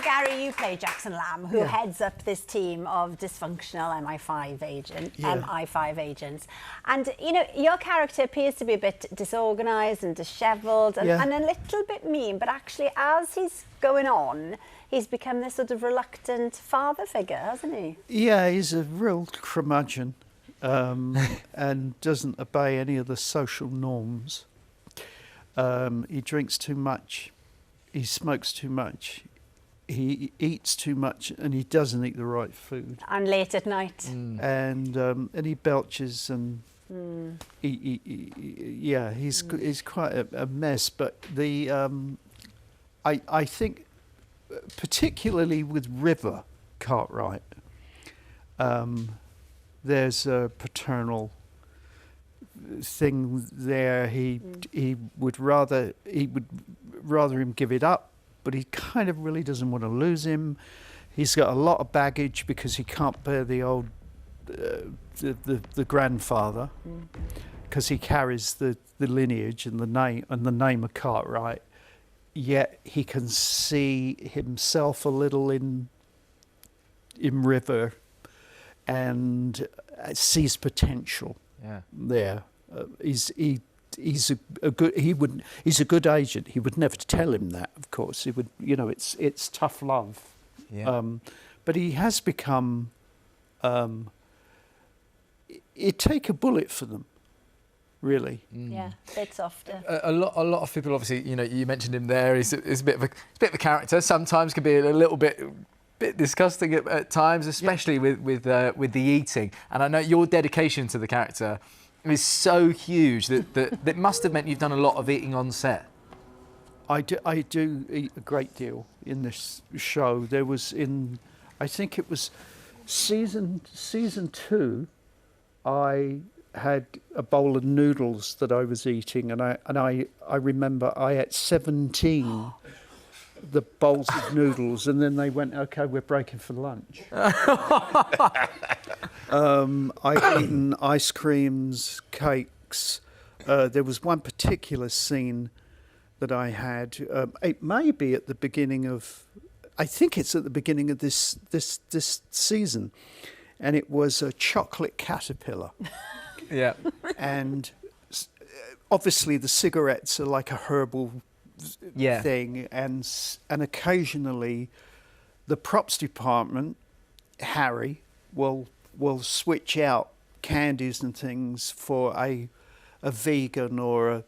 Gary, you play Jackson Lamb, who heads up this team of dysfunctional MI5 agents. And, you know, your character appears to be a bit disorganised and dishevelled and a little bit mean, but actually, as he's going on, he's become this sort of reluctant father figure, hasn't he? Yeah, he's a real curmudgeon and doesn't obey any of the social norms. He drinks too much, he smokes too much, he eats too much, and he doesn't eat the right food. And late at night. And he belches and he's quite a mess. But I think, particularly with River Cartwright, there's a paternal thing there. He would rather him give it up, but he kind of really doesn't want to lose him. He's got a lot of baggage because he can't bear the old the grandfather, because he carries the lineage and the name of Cartwright. Yet he can see himself a little in River and sees potential there. He's a good agent. He would never tell him that, of course. He would, you know, it's tough love. But he has become. It'd take a bullet for them, really. Yeah, a bit softer. A lot of people, obviously, you know, you mentioned him there. He's a bit of a character. Sometimes can be a little bit disgusting at times, especially with the eating. And I know your dedication to the character is so huge that must have meant you've done a lot of eating on set. I do eat a great deal in this show. There was I think it was season 2. I had a bowl of noodles that I was eating, and I remember I ate 17 the bowls of noodles, and then they went, okay, we're breaking for lunch. I've eaten ice creams, cakes. There was one particular scene that I had. It may be at the beginning of, I think it's at the beginning of this season, and it was a chocolate caterpillar. And obviously the cigarettes are like a herbal thing, and occasionally the props department, Harry, will switch out candies and things for a vegan or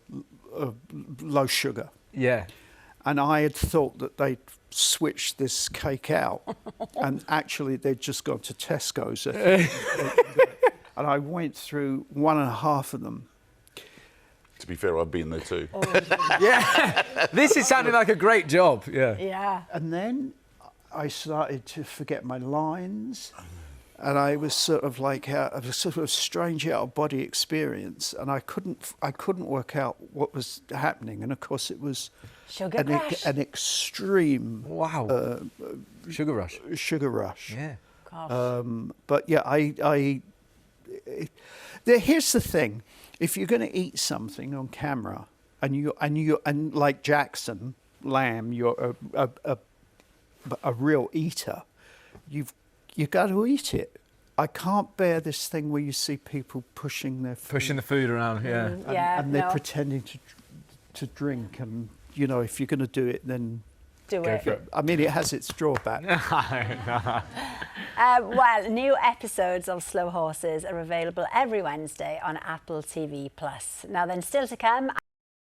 a low sugar. And I had thought that they'd switched this cake out, and actually they'd just gone to Tesco's. And I went through 1.5 of them. To be fair, I've been there too. This is sounding like a great job. And then I started to forget my lines, and I was sort of like a sort of strange out of body experience, and I couldn't work out what was happening. And of course, it was an extreme sugar rush. Sugar rush. But here's the thing. If you're going to eat something on camera, and like Jackson Lamb, you're a real eater, you got to eat it. I can't bear this thing where you see people pushing the food around. And they're pretending to drink, and you know, if you're going to do it, then do it. I mean, it has its drawback. Well, new episodes of Slow Horses are available every Wednesday on Apple TV+. Now then, still to come.